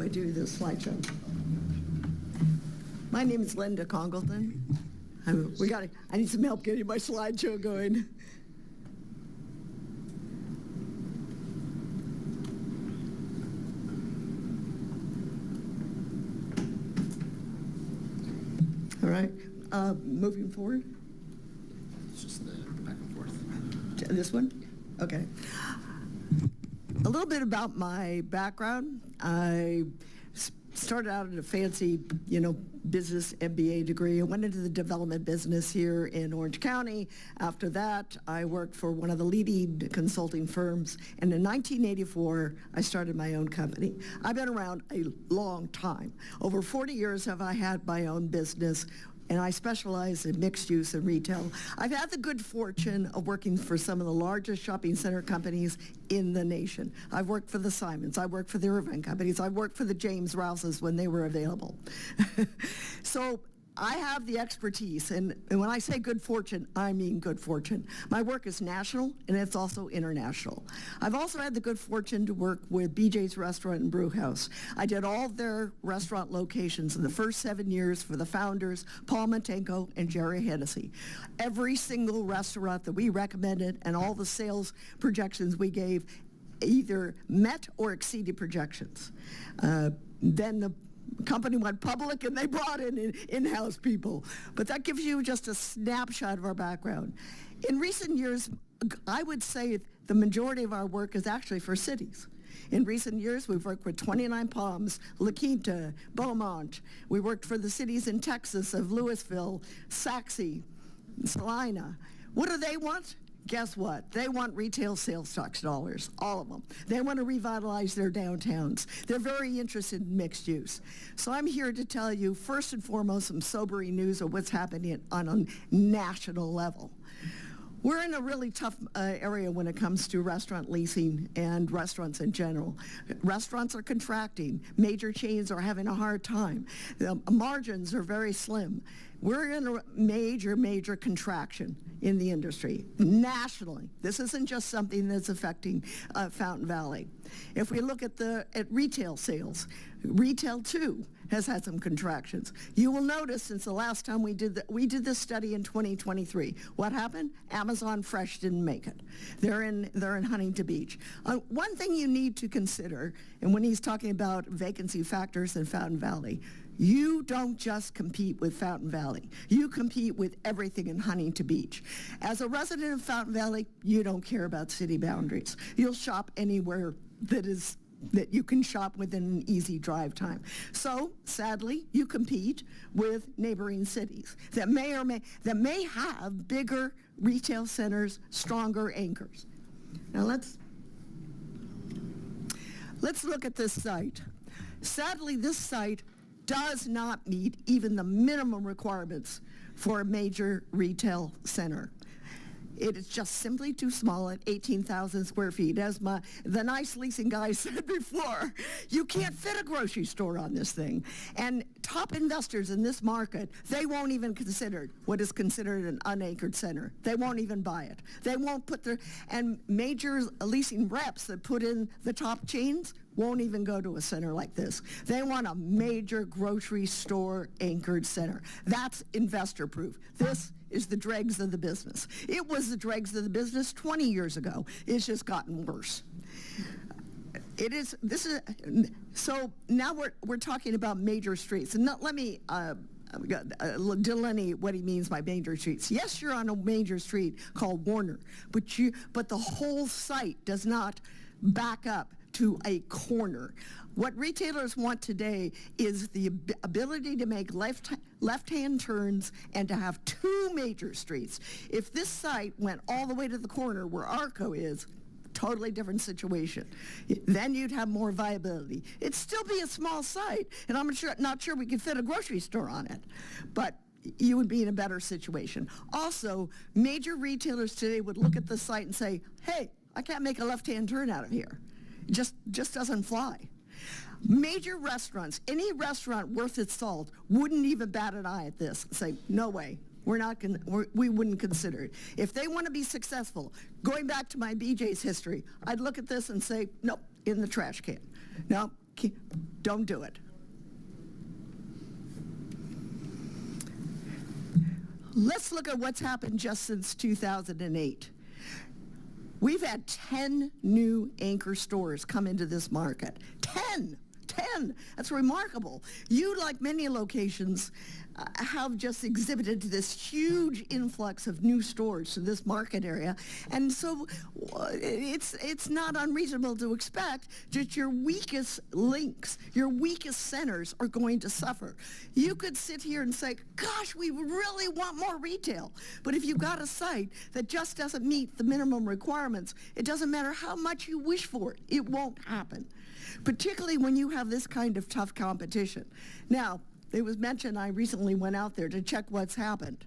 do I do this slideshow? My name is Linda Congleton. I need some help getting my slideshow going. All right, moving forward. It's just the back and forth. This one? Okay. A little bit about my background. I started out at a fancy, business MBA degree. I went into the development business here in Orange County. After that, I worked for one of the leading consulting firms. And in 1984, I started my own company. I've been around a long time. Over 40 years have I had my own business, and I specialize in mixed use and retail. I've had the good fortune of working for some of the largest shopping center companies in the nation. I've worked for the Simons, I worked for the Irving companies, I worked for the James Rouses when they were available. So I have the expertise, and when I say good fortune, I mean good fortune. My work is national, and it's also international. I've also had the good fortune to work with BJ's Restaurant and Brew House. I did all their restaurant locations in the first 7 years for the founders, Paul Matenko and Jerry Hennessy. Every single restaurant that we recommended and all the sales projections we gave either met or exceeded projections. Then the company went public and they brought in-house people. But that gives you just a snapshot of our background. In recent years, I would say the majority of our work is actually for cities. In recent years, we've worked with 29 Palms, La Quinta, Beaumont. We worked for the cities in Texas of Louisville, Saxe, Salina. What do they want? Guess what? They want retail sales tax dollars, all of them. They want to revitalize their downtowns. They're very interested in mixed use. So I'm here to tell you, first and foremost, some sobering news of what's happening on a national level. We're in a really tough area when it comes to restaurant leasing and restaurants in general. Restaurants are contracting. Major chains are having a hard time. The margins are very slim. We're in a major contraction in the industry nationally. This isn't just something that's affecting Fountain Valley. If we look at retail sales, retail too has had some contractions. You will notice since the last time we did this study in 2023. What happened? Amazon Fresh didn't make it. They're in Huntington Beach. One thing you need to consider, and when he's talking about vacancy factors in Fountain Valley, you don't just compete with Fountain Valley. You compete with everything in Huntington Beach. As a resident of Fountain Valley, you don't care about city boundaries. You'll shop anywhere that you can shop within an easy drive time. So, sadly, you compete with neighboring cities that may have bigger retail centers, stronger anchors. Now let's look at this site. Sadly, this site does not meet even the minimum requirements for a major retail center. It is just simply too small at 18,000 square feet. As the nice leasing guy said before, you can't fit a grocery store on this thing. And top investors in this market, they won't even consider what is considered an unanchored center. They won't even buy it. They won't and major leasing reps that put in the top chains won't even go to a center like this. They want a major grocery store anchored center. That's investor proof. This is the dregs of the business. It was the dregs of the business 20 years ago. It's just gotten worse. So now we're talking about major streets. And let me delineate what he means by major streets. Yes, you're on a major street called Warner, but the whole site does not back up to a corner. What retailers want today is the ability to make left-hand turns and to have two major streets. If this site went all the way to the corner where Arco is, totally different situation. Then you'd have more viability. It'd still be a small site, and I'm not sure we could fit a grocery store on it, but you would be in a better situation. Also, major retailers today would look at the site and say, hey, I can't make a left-hand turn out of here. It just doesn't fly. Major restaurants, any restaurant worth its salt wouldn't even bat an eye at this and say, no way, we wouldn't consider it. If they want to be successful, going back to my BJ's history, I'd look at this and say, nope, in the trash can. No, Don't do it. Let's look at what's happened just since 2008. We've had 10 new anchor stores come into this market. 10! That's remarkable. You, like many locations, have just exhibited this huge influx of new stores to this market area. And so it's not unreasonable to expect that your weakest links, your weakest centers are going to suffer. You could sit here and say, gosh, we really want more retail. But if you've got a site that just doesn't meet the minimum requirements, it doesn't matter how much you wish for it, it won't happen. Particularly when you have this kind of tough competition. Now, it was mentioned I recently went out there to check what's happened.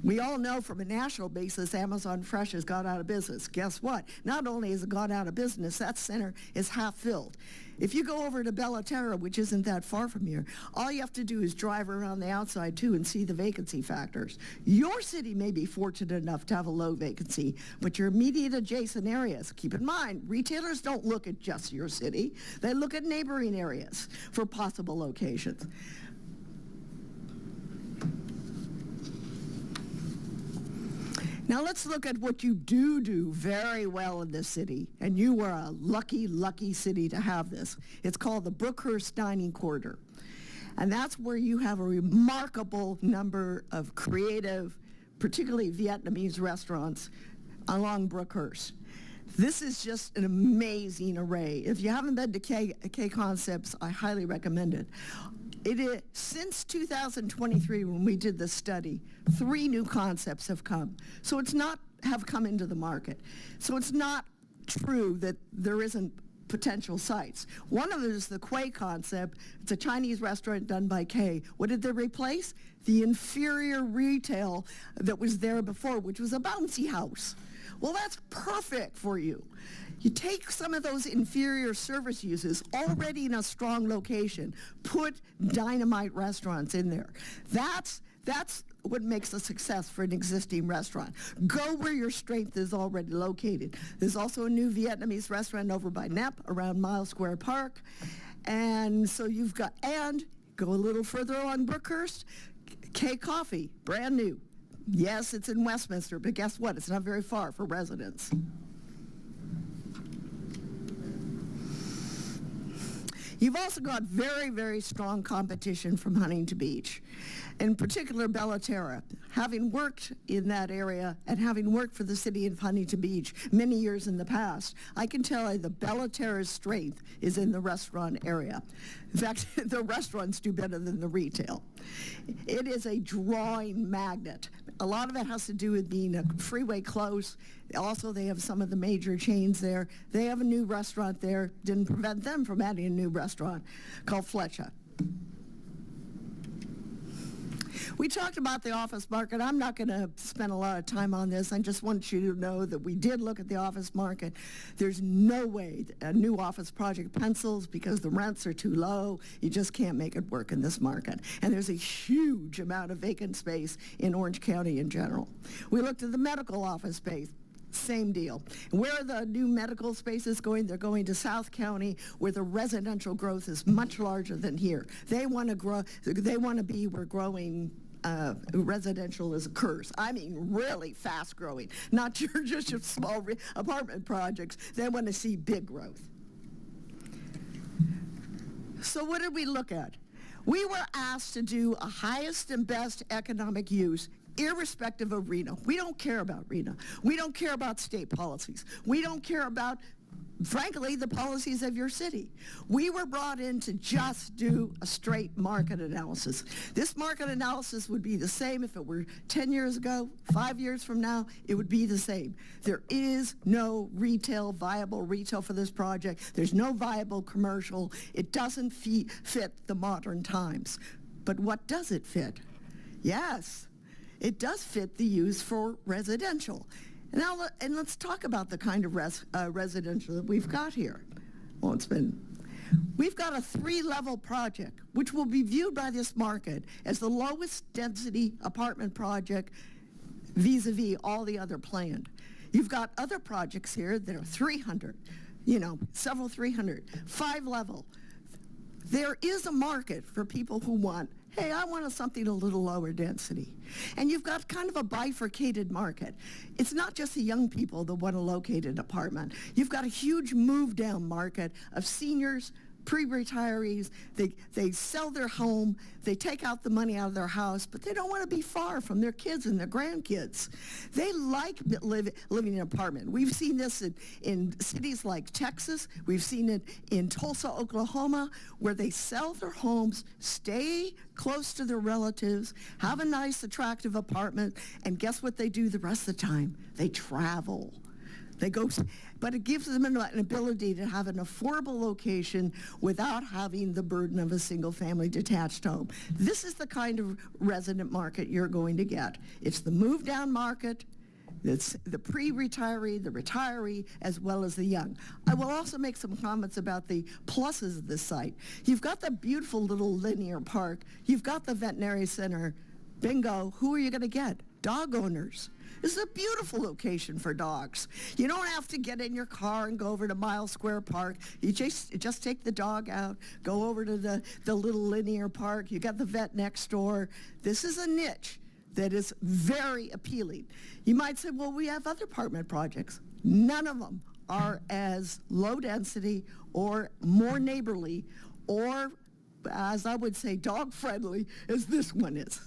We all know from a national basis, Amazon Fresh has gone out of business. Guess what? Not only has it gone out of business, that center is half filled. If you go over to Bella Terra, which isn't that far from here, all you have to do is drive around the outside too and see the vacancy factors. Your city may be fortunate enough to have a low vacancy, but your immediate adjacent areas, keep in mind, retailers don't look at just your city. They look at neighboring areas for possible locations. Now let's look at what you do very well in this city, and you are a lucky, lucky city to have this. It's called the Brookhurst Dining Corridor, and that's where you have a remarkable number of creative, particularly Vietnamese restaurants along Brookhurst. This is just an amazing array. If you haven't been to K Concepts, I highly recommend it. It is, since 2023, when we did this study, 3 new concepts have come. So it's not have come into the market. So it's not true that there isn't potential sites. One of them is the Quay concept. It's a Chinese restaurant done by K. What did they replace? The inferior retail that was there before, which was a bouncy house. Well, that's perfect for you. You take some of those inferior service uses already in a strong location, put dynamite restaurants in there. That's what makes a success for an existing restaurant. Go where your strength is already located. There's also a new Vietnamese restaurant over by Nep around Miles Square Park. And so you've got, and go a little further along Brookhurst, K Coffee, brand new. Yes, it's in Westminster, but guess what? It's not very far for residents. You've also got very, very strong competition from Huntington Beach, in particular Bella Terra. Having worked in that area and having worked for the city of Huntington Beach many years in the past, I can tell you the Bella Terra's strength is in the restaurant area. In fact, the restaurants do better than the retail. It is a drawing magnet. A lot of it has to do with being a freeway close. Also, they have some of the major chains there. They have a new restaurant there. Didn't prevent them from adding a new restaurant called Fletcher. We talked about the office market. I'm not going to spend a lot of time on this. I just want you to know that we did look at the office market. There's no way a new office project pencils because the rents are too low. You just can't make it work in this market. And there's a huge amount of vacant space in Orange County in general. We looked at the medical office space. Same deal. Where are the new medical spaces going? They're going to South County, where the residential growth is much larger than here. They want to grow. They want to be where growing residential occurs. I mean, really fast growing, not just your small apartment projects. They want to see big growth. So what did we look at? We were asked to do a highest and best economic use irrespective of RENA. We don't care about RENA. We don't care about state policies. We don't care about, frankly, the policies of your city. We were brought in to just do a straight market analysis. This market analysis would be the same if it were 10 years ago, 5 years from now, it would be the same. There is no viable retail for this project. There's no viable commercial. It doesn't fit the modern times. But what does it fit? Yes, it does fit the use for residential. Now, let's talk about the kind of residential that we've got here. Well, we've got a 3-level project, which will be viewed by this market as the lowest density apartment project vis-a-vis all the other planned. You've got other projects here that are 300, several 300, 5-level. there is a market for people who want, hey, I want something a little lower density. And you've got kind of a bifurcated market. It's not just the young people that want a located apartment. You've got a huge move down market of seniors, pre-retirees. They sell their home, they take out the money out of their house, but they don't want to be far from their kids and their grandkids. They like living in an apartment. We've seen this in cities like Texas. We've seen it in Tulsa, Oklahoma, where they sell their homes, stay close to their relatives, have a nice, attractive apartment, and guess what they do the rest of the time? They travel. They go, but it gives them an ability to have an affordable location without having the burden of a single-family detached home. This is the kind of resident market you're going to get. It's the move-down market, it's the pre-retiree, the retiree, as well as the young. I will also make some comments about the pluses of this site. You've got the beautiful little linear park. You've got the veterinary center. Bingo, who are you going to get? Dog owners. This is a beautiful location for dogs. You don't have to get in your car and go over to Mile Square Park. You just take the dog out, go over to the little linear park. You got the vet next door. This is a niche that is very appealing. You might say, well, we have other apartment projects. None of them are as low density or more neighborly or, as I would say, dog friendly as this one is.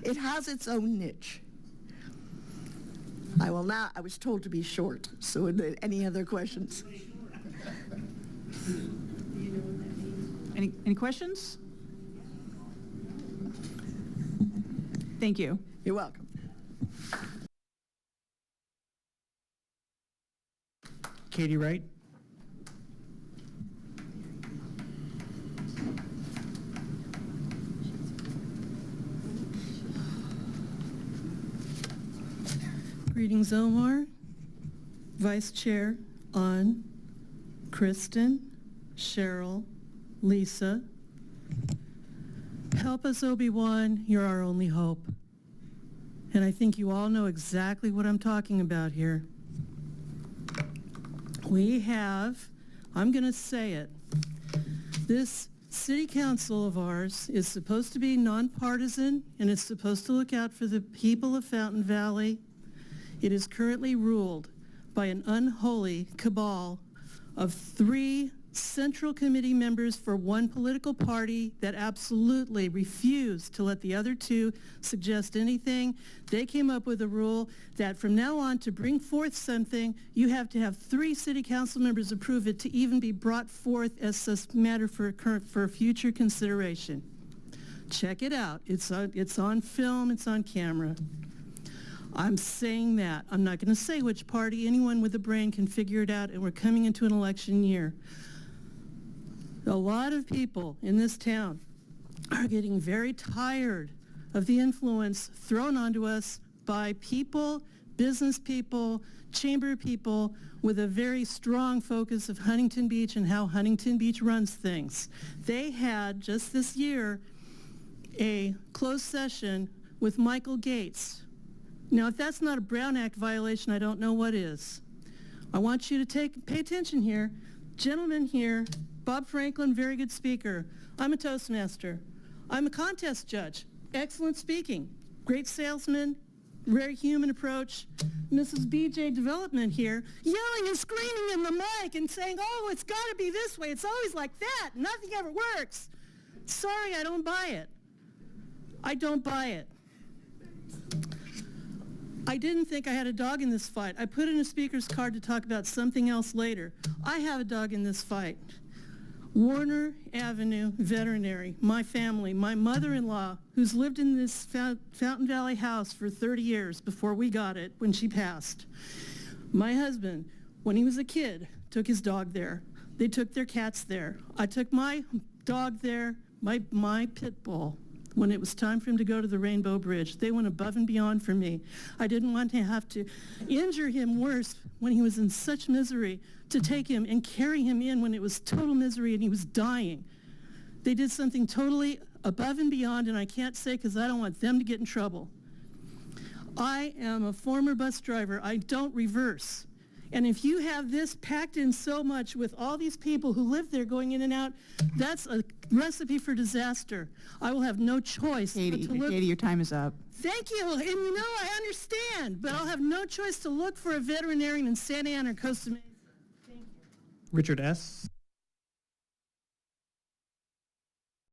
It has its own niche. I was told to be short, so any other questions? Any questions? Thank you. You're welcome. Katy Wright. Greetings, Omar, Vice Chair, An, Kristen, Cheryl, Lisa. Help us, Obi-Wan, you're our only hope. And I think you all know exactly what I'm talking about here. We have, I'm going to say it, this city council of ours is supposed to be nonpartisan, and it's supposed to look out for the people of Fountain Valley. It is currently ruled by an unholy cabal of 3 central committee members for one political party that absolutely refused to let the other 2 suggest anything. They came up with a rule that from now on, to bring forth something, you have to have 3 city council members approve it to even be brought forth as a matter for future consideration. Check it out. It's on film. It's on camera. I'm saying that. I'm not going to say which party. Anyone with a brain can figure it out, and we're coming into an election year. A lot of people in this town are getting very tired of the influence thrown onto us by people, business people, chamber people with a very strong focus of Huntington Beach and how Huntington Beach runs things. They had, just this year, a closed session with Michael Gates. Now, if that's not a Brown Act violation, I don't know what is. I want you to pay attention here. Gentleman here, Bob Franklin, very good speaker. I'm a Toastmaster. I'm a contest judge. Excellent speaking. Great salesman, very human approach. Mrs. BJ Development here, yelling and screaming in the mic and saying, oh, it's got to be this way. It's always like that. Nothing ever works. Sorry, I don't buy it. I don't buy it. I didn't think I had a dog in this fight. I put in a speaker's card to talk about something else later. I have a dog in this fight. Warner Avenue Veterinary, my family, my mother-in-law, who's lived in this Fountain Valley house for 30 years before we got it when she passed. My husband, when he was a kid, took his dog there. They took their cats there. I took my dog there, my pit bull. When it was time for him to go to the Rainbow Bridge, they went above and beyond for me. I didn't want to have to injure him worse when he was in such misery, to take him and carry him in when it was total misery and he was dying. They did something totally above and beyond, and I can't say because I don't want them to get in trouble. I am a former bus driver. I don't reverse. And if you have this packed in so much with all these people who live there going in and out, that's a recipe for disaster. I will have no choice but Katie, to look. Katie, your time is up. Thank you, and you know, I understand, but I'll have no choice to look for a veterinarian in Santa Ana or Costa Mesa. Thank you. Richard S.